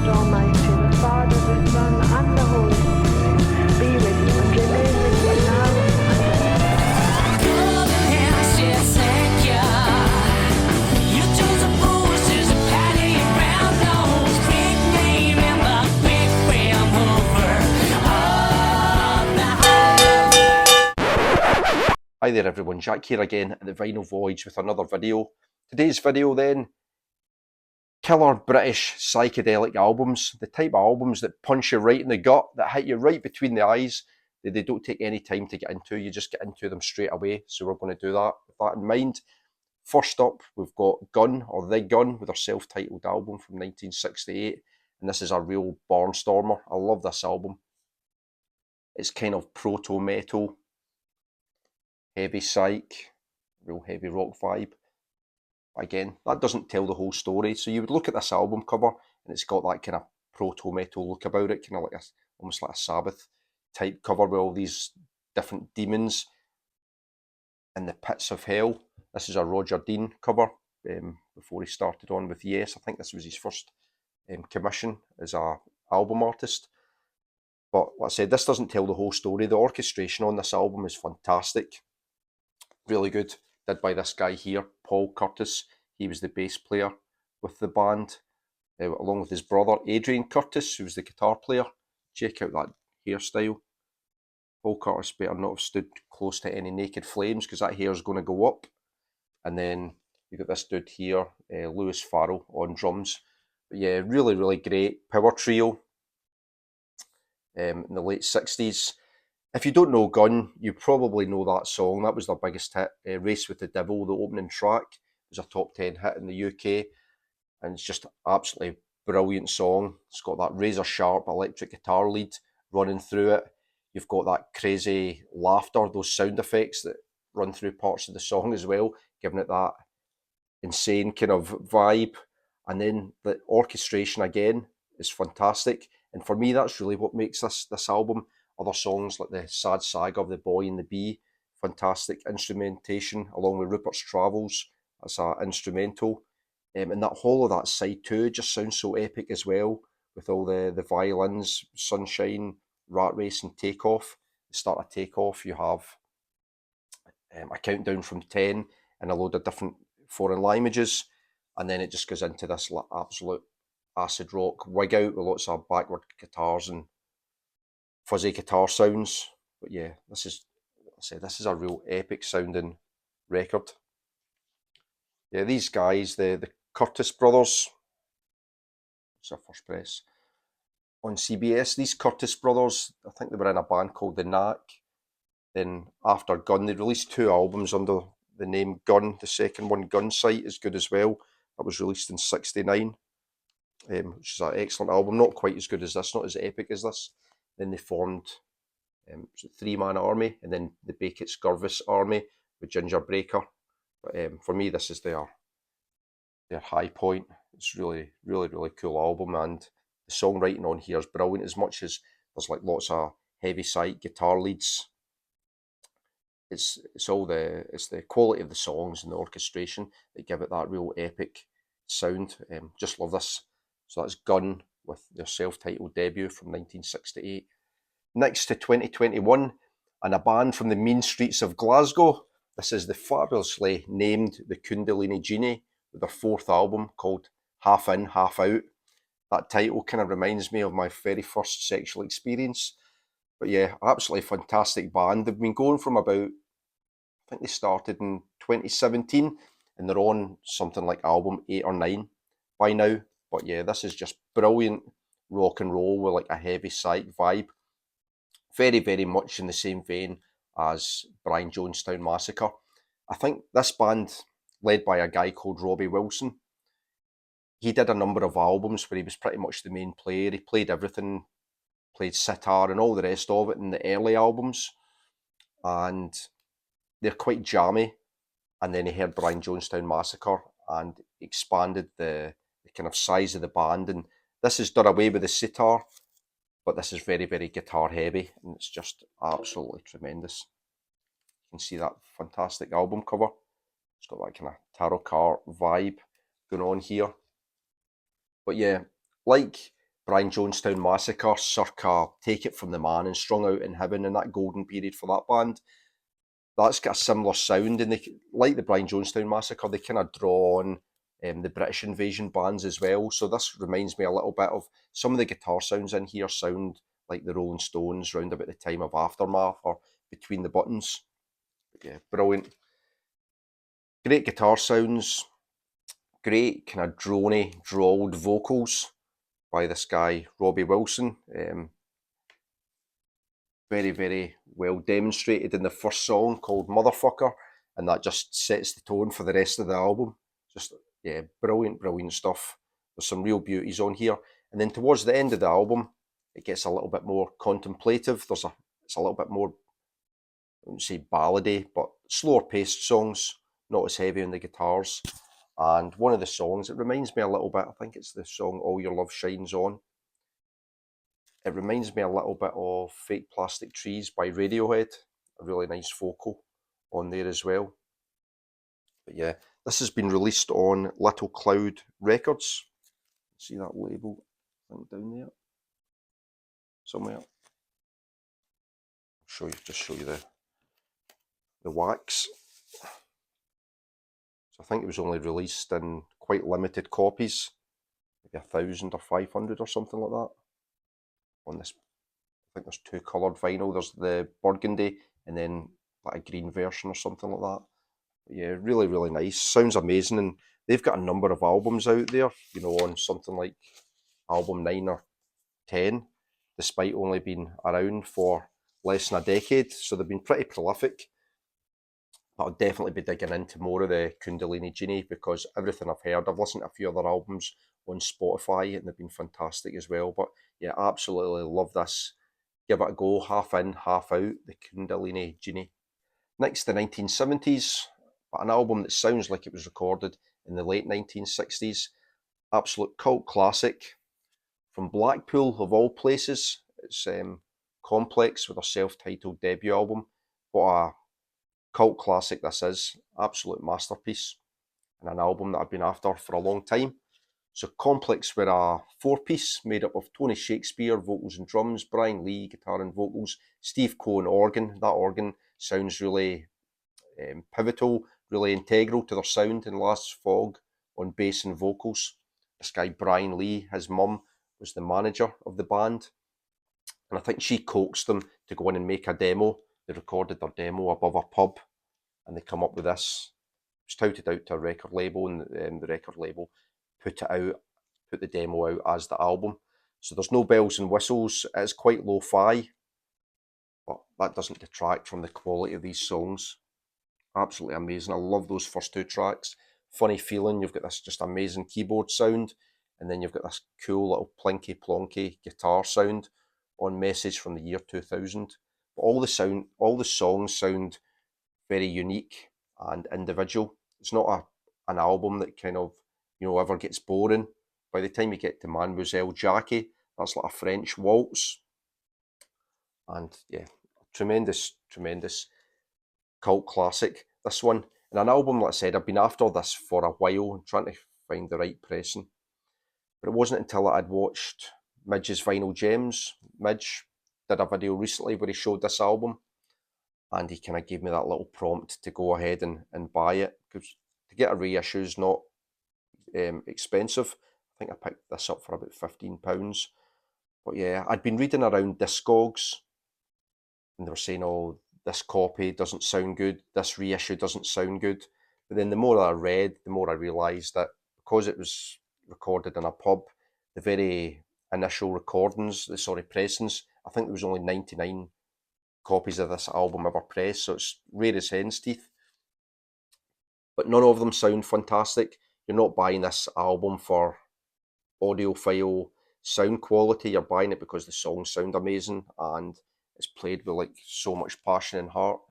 God Almighty, the Father, the Son, and the Holy Spirit, be with you and remain with you now and forever. Hi there everyone, Jack here again at the Vinyl Voyage with another video. Today's video then, killer British psychedelic albums, the type of albums that punch you right in the gut, that hit you right between the eyes, that they don't take any time to get into, you just get into them straight away. So we're going to do that with that in mind. First up, we've got Gun, or The Gun, with their self-titled album from 1968, and this is a real barnstormer. I love this album. It's kind of proto-metal, heavy psych, real heavy rock vibe. Again, that doesn't tell the whole story. So you would look at this album cover and it's got that kind of proto-metal look about it, kind of like almost like a Sabbath type cover with all these different demons in the pits of hell. This is a Roger Dean cover before he started on with Yes. I think this was his first commission as a album artist. But like I said, this doesn't tell the whole story. The orchestration on this album is fantastic. Really good. Did by this guy here, Paul Curtis. He was the bass player with the band, along with his brother, Adrian Curtis, who was the guitar player. Check out that hairstyle. Paul Curtis better not have stood close to any naked flames, because that hair is going to go up. And then you've got this dude here, Lewis Farrell, on drums. But yeah, really, really great power trio in the late 60s. If you don't know Gun, you probably know that song. That was their biggest hit, Race with the Devil, the opening track. It was a top 10 hit in the UK, and it's just an absolutely brilliant song. It's got that razor sharp electric guitar lead running through it. You've got that crazy laughter, those sound effects that run through parts of the song as well, giving it that insane kind of vibe. And then the orchestration again is fantastic. And for me, that's really what makes this album. Other songs like the Sad Saga of the Boy and the Bee, fantastic instrumentation, along with Rupert's Travels. That's an instrumental. And that whole of that side too just sounds so epic as well, with all the violins, Sunshine, Rat Race and Takeoff. The start of Takeoff, you have a countdown from 10 and a load of different foreign languages. And then it just goes into this absolute acid rock wig out with lots of backward guitars and fuzzy guitar sounds. But yeah, this is a real epic sounding record. Yeah, these guys, the Curtis brothers, it's our first press on CBS. These Curtis brothers, I think they were in a band called The Knack. Then after Gun, they released 2 albums under the name Gun. The second one, Gun Sight, is good as well. That was released in '69, which is an excellent album. Not quite as good as this, not as epic as this. Then they formed a 3-man army, and then the Beckett Scurvis army with Ginger Breaker. But for me, this is their high point. It's really, really, really cool album, and the songwriting on here is brilliant. As much as there's like lots of heavy side guitar leads, it's the quality of the songs and the orchestration that give it that real epic sound. Just love this. So that's Gun with their self-titled debut from 1968. Next to 2021, and a band from the mean streets of Glasgow. This is the fabulously named the Kundalini Genie, with their 4th album called Half In, Half Out. That title kind of reminds me of my very first sexual experience. But yeah, absolutely fantastic band. They've been going from about, I think they started in 2017, and they're on something like album 8 or 9 by now. But yeah, this is just brilliant rock and roll with like a heavy psych vibe. Very, very much in the same vein as Brian Jonestown Massacre. I think this band, led by a guy called Robbie Wilson, he did a number of albums where he was pretty much the main player. He played everything, played sitar and all the rest of it in the early albums. And they're quite jammy. And then he heard Brian Jonestown Massacre and expanded the kind of size of the band. And this is done away with the sitar, but this is very, very guitar heavy, and it's just absolutely tremendous. You can see that fantastic album cover. It's got that kind of tarot card vibe going on here. But yeah, like Brian Jonestown Massacre, circa Take It From the Man and Strung Out in Heaven, and that golden period for that band. That's got a similar sound, and they, like the Brian Jonestown Massacre, they kind of draw on the British invasion bands as well. So this reminds me a little bit of some of the guitar sounds in here sound like the Rolling Stones round about the time of Aftermath or Between the Buttons. But yeah, brilliant. Great guitar sounds, great kind of drony, drawled vocals by this guy, Robbie Wilson. Very, very well demonstrated in the first song called Motherfucker, and that just sets the tone for the rest of the album. Just, yeah, brilliant, brilliant stuff. There's some real beauties on here. And then towards the end of the album, it gets a little bit more contemplative. It's a little bit more, I wouldn't say ballady, but slower paced songs, not as heavy on the guitars. And one of the songs, it reminds me a little bit, I think it's the song All Your Love Shines On. It reminds me a little bit of Fake Plastic Trees by Radiohead. A really nice vocal on there as well. But yeah, this has been released on Little Cloud Records. See that label down there somewhere. Just show you the wax. So I think it was only released in quite limited copies, maybe 1,000 or 500 or something like that. On this, I think there's two coloured vinyl. There's the burgundy and then like a green version or something like that. But yeah, really, really nice. Sounds amazing, and they've got a number of albums out there, you know, on something like album 9 or 10, despite only being around for less than a decade. So they've been pretty prolific. But I'll definitely be digging into more of the Kundalini Genie, because everything I've heard, I've listened to a few other albums on Spotify and they've been fantastic as well. But yeah, absolutely love this. Give it a go, half in, half out, the Kundalini Genie. Next, the 1970s, but an album that sounds like it was recorded in the late 1960s. Absolute cult classic from Blackpool, of all places. It's Complex with a self-titled debut album. What a cult classic this is. Absolute masterpiece, and an album that I've been after for a long time. So Complex were a four-piece made up of Tony Shakespeare, vocals and drums, Brian Lee, guitar and vocals, Steve Cohen, organ. That organ sounds really pivotal, really integral to their sound, and Last Fog on bass and vocals. This guy Brian Lee, his mum, was the manager of the band, and I think she coaxed them to go in and make a demo. They recorded their demo above a pub, and they come up with this. It was touted out to a record label, and the record label put the demo out as the album. So there's no bells and whistles. It's quite lo-fi, but that doesn't detract from the quality of these songs. Absolutely amazing. I love those first two tracks. Funny feeling. You've got this just amazing keyboard sound, and then you've got this cool little plinky plonky guitar sound on Message from the year 2000. But all the songs sound very unique and individual. It's not an album that kind of, you know, ever gets boring. By the time you get to Mademoiselle Jackie, that's like a French waltz. And yeah, tremendous, tremendous cult classic, this one. And an album, like I said, I've been after this for a while and trying to find the right pressing. But it wasn't until I'd watched Midge's Vinyl Gems. Midge did a video recently where he showed this album, and he kind of gave me that little prompt to go ahead and buy it, because to get a reissue is not expensive. I think I picked this up for about £15. But yeah, I'd been reading around Discogs, and they were saying, oh, this copy doesn't sound good, this reissue doesn't sound good. But then the more I read, the more I realised that because it was recorded in a pub, the very initial recordings, pressings, I think there was only 99 copies of this album ever pressed, so it's rare as hen's teeth. But none of them sound fantastic. You're not buying this album for audiophile sound quality. You're buying it because the songs sound amazing and it's played with like so much passion and heart.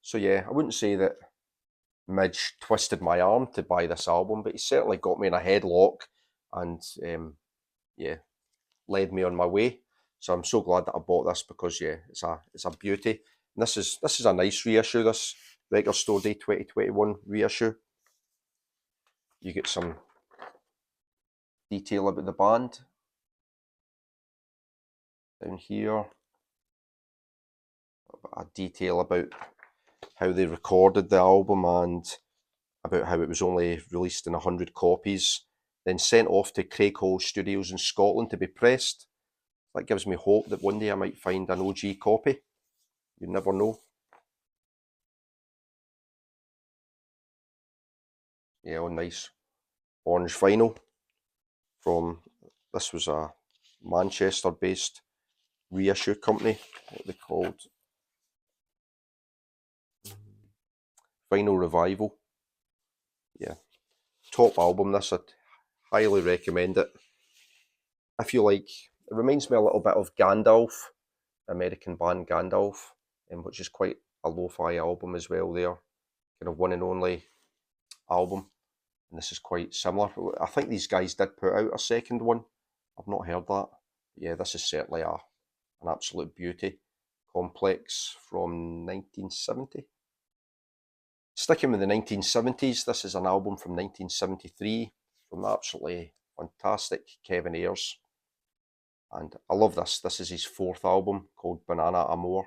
So yeah, I wouldn't say that Midge twisted my arm to buy this album, but he certainly got me in a headlock and yeah, led me on my way. So I'm so glad that I bought this, because yeah, it's a beauty. And this is a nice reissue, this Record Store Day 2021 reissue. You get some detail about the band. Down here, a detail about how they recorded the album and about how it was only released in 100 copies, then sent off to Craighall Studios in Scotland to be pressed. That gives me hope that one day I might find an OG copy. You never know. Yeah, oh, nice. Orange vinyl from, this was a Manchester-based reissue company, what they called Vinyl Revival. Yeah, top album this, I'd highly recommend it. If you like, it reminds me a little bit of Gandalf, the American band Gandalf, which is quite a lo-fi album as well there, kind of one and only album, and this is quite similar. I think these guys did put out a second one, I've not heard that. Yeah, this is certainly an absolute beauty. Complex from 1970. Sticking with the 1970s, this is an album from 1973 from the absolutely fantastic Kevin Ayers. And I love this. This is his fourth album called Banana Amor.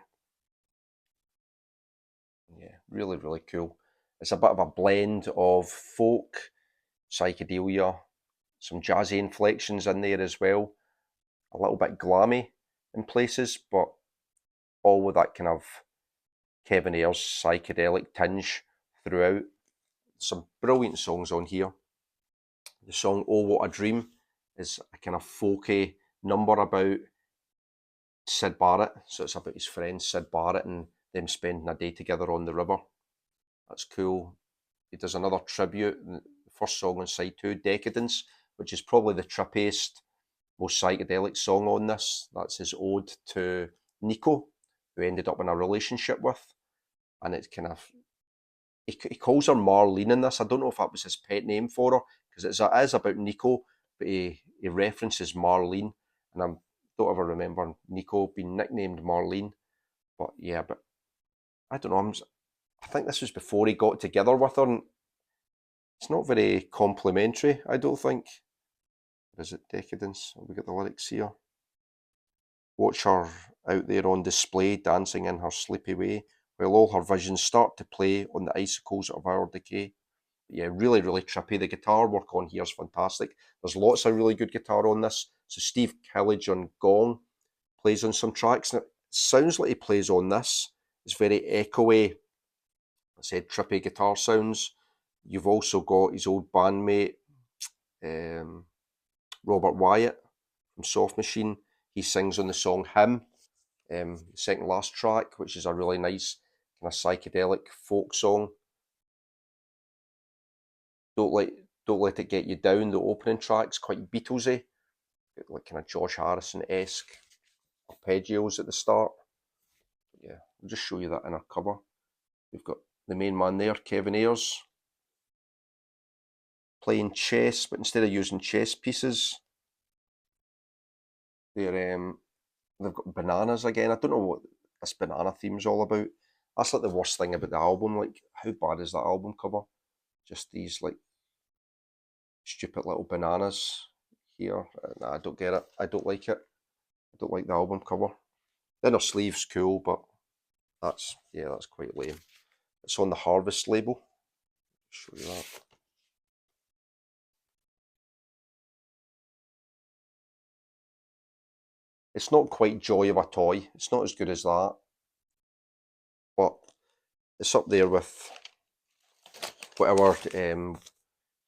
Yeah, really, really cool. It's a bit of a blend of folk, psychedelia, some jazzy inflections in there as well. A little bit glammy in places, but all with that kind of Kevin Ayers psychedelic tinge throughout. Some brilliant songs on here. The song Oh What a Dream is a kind of folky number about Syd Barrett. So it's about his friend Syd Barrett and them spending a day together on the river. That's cool. He does another tribute, the first song on side 2, Decadence, which is probably the trippiest, most psychedelic song on this. That's his ode to Nico, who ended up in a relationship with. And it's kind of, he calls her Marlene in this. I don't know if that was his pet name for her, because it is about Nico, but he references Marlene, and I don't ever remember Nico being nicknamed Marlene. But yeah, but I don't know, I think this was before he got together with her, and it's not very complimentary, I don't think. Or is it Decadence? We got the lyrics here. Watch her out there on display, dancing in her sleepy way, while all her visions start to play on the icicles of our decay. Yeah, really, really trippy. The guitar work on here is fantastic. There's lots of really good guitar on this. So Steve Killage on gong plays on some tracks. And it sounds like he plays on this. It's very echoey, I said, trippy guitar sounds. You've also got his old bandmate, Robert Wyatt from Soft Machine. He sings on the song Him, the second last track, which is a really nice kind of psychedelic folk song. Don't let it get you down. The opening track's quite Beatlesy, like kind of Josh Harrison-esque arpeggios at the start. Yeah, I'll just show you that in our cover. We've got the main man there, Kevin Ayers, playing chess, but instead of using chess pieces, they've got bananas again. I don't know what this banana theme's all about. That's like the worst thing about the album. Like, how bad is that album cover? Just these like stupid little bananas here. Nah, I don't get it. I don't like it. I don't like the album cover. Then her sleeve's cool, but that's quite lame. It's on the Harvest label. I'll show you that. It's not quite Joy of a Toy. It's not as good as that, but it's up there with whatever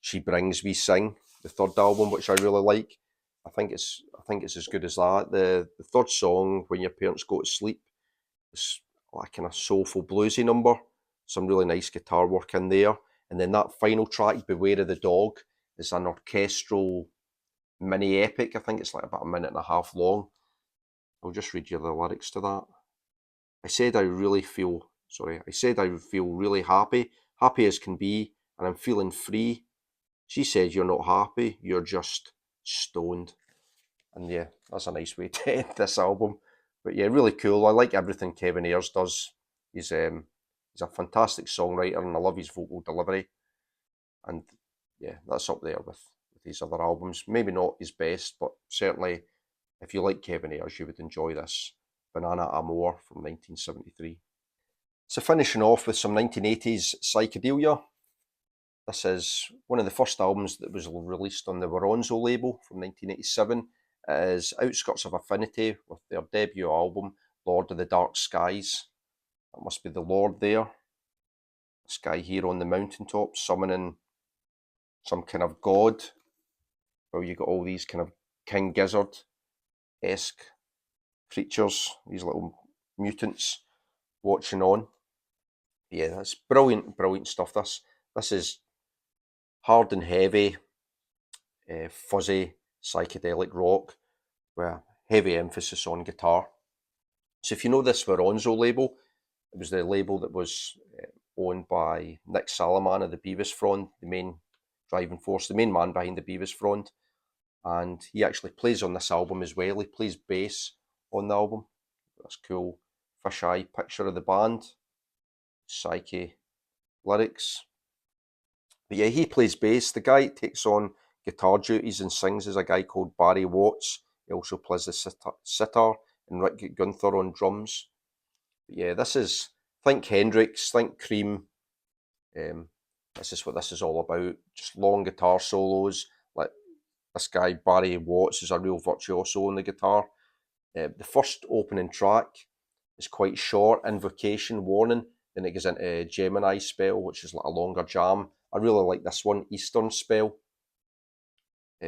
She Brings We Sing, the third album, which I really like. I think it's as good as that. The third song, When Your Parents Go to Sleep, is a kind of soulful bluesy number. Some really nice guitar work in there. And then that final track, Beware of the Dog, is an orchestral mini epic. I think it's like about a minute and a half long. I'll just read you the lyrics to that. I said I feel really happy, happy as can be, and I'm feeling free. She said you're not happy, you're just stoned. And yeah, that's a nice way to end this album. But yeah, really cool. I like everything Kevin Ayers does. He's a fantastic songwriter, and I love his vocal delivery. And yeah, that's up there with his other albums. Maybe not his best, but certainly If you like Kevin Ayers, you would enjoy this. Banana Amor from 1973. So finishing off with some 1980s psychedelia. This is one of the first albums that was released on the Woronzow label from 1987. It is Outskirts of Affinity with their debut album, Lord of the Dark Skies. That must be the Lord there. This guy here on the mountaintop summoning some kind of god. Well, you got all these kind of King Gizzard-esque creatures, these little mutants watching on. Yeah, that's brilliant, brilliant stuff. This is hard and heavy, fuzzy psychedelic rock with heavy emphasis on guitar. So if you know this Woronzow label, it was the label that was owned by Nick Salaman of the Beavis Frond, the main driving force, the main man behind the Beavis Frond. And he actually plays on this album as well. He plays bass on the album. That's cool fisheye picture of the band. Psyche lyrics. But yeah, he plays bass. The guy takes on guitar duties and sings is a guy called Barry Watts. He also plays the sitar and Rick Gunther on drums. But yeah, this is, think Hendrix, think Cream. This is what this is all about. Just long guitar solos. Like this guy Barry Watts is a real virtuoso on the guitar. The first opening track is quite short, Invocation, Warning. Then it goes into Gemini Spell, which is like a longer jam. I really like this one, Eastern Spell.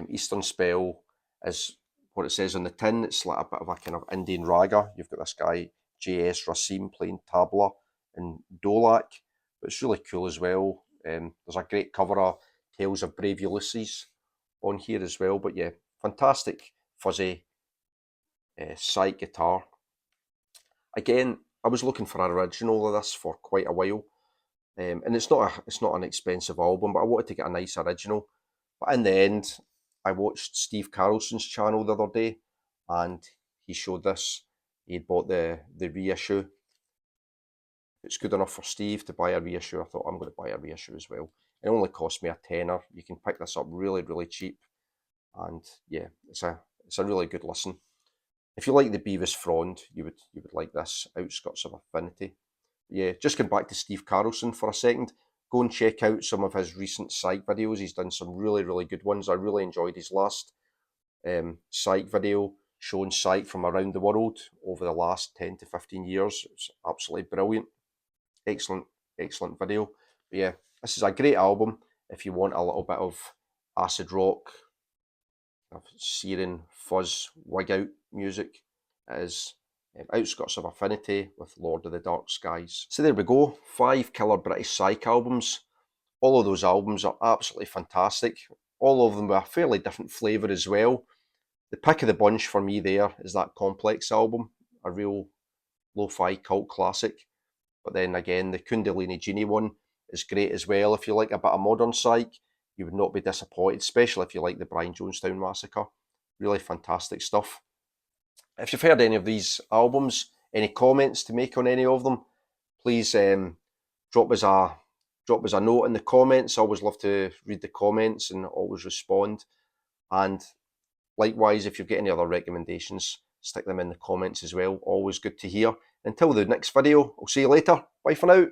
Eastern Spell is what it says on the tin. It's like a bit of a kind of Indian raga. You've got this guy, J.S. Racine, playing tabla and dolak. But it's really cool as well. There's a great cover of Tales of Brave Ulysses on here as well. But yeah, fantastic, fuzzy psych guitar. Again, I was looking for an original of this for quite a while. And it's not an expensive album, but I wanted to get a nice original. But in the end, I watched Steve Carlson's channel the other day, and he showed this. He had bought the reissue. If it's good enough for Steve to buy a reissue, I thought I'm going to buy a reissue as well. It only cost me a tenner. You can pick this up really, really cheap, and yeah, it's a really good listen. If you like the Beavis Frond, you would like this Outskirts of Affinity. Yeah, just going back to Steve Carlson for a second. Go and check out some of his recent psych videos. He's done some really, really good ones. I really enjoyed his last psych video showing psych from around the world over the last 10 to 15 years. It's absolutely brilliant. Excellent, excellent video. But yeah, this is a great album if you want a little bit of acid rock, searing, fuzz, wig out music. It is Outskirts of Affinity with Lord of the Dark Skies. So there we go, 5 killer British psych albums. All of those albums are absolutely fantastic. All of them with a fairly different flavour as well. The pick of the bunch for me there is that Complex album, a real lo-fi cult classic. But then again, the Kundalini Genie one is great as well. If you like a bit of modern psych, you would not be disappointed, especially if you like the Brian Jonestown Massacre. Really fantastic stuff. If you've heard any of these albums, any comments to make on any of them, please drop us a note in the comments. I always love to read the comments and always respond. And likewise, if you've got any other recommendations, stick them in the comments as well. Always good to hear. Until the next video, I'll see you later. Bye for now.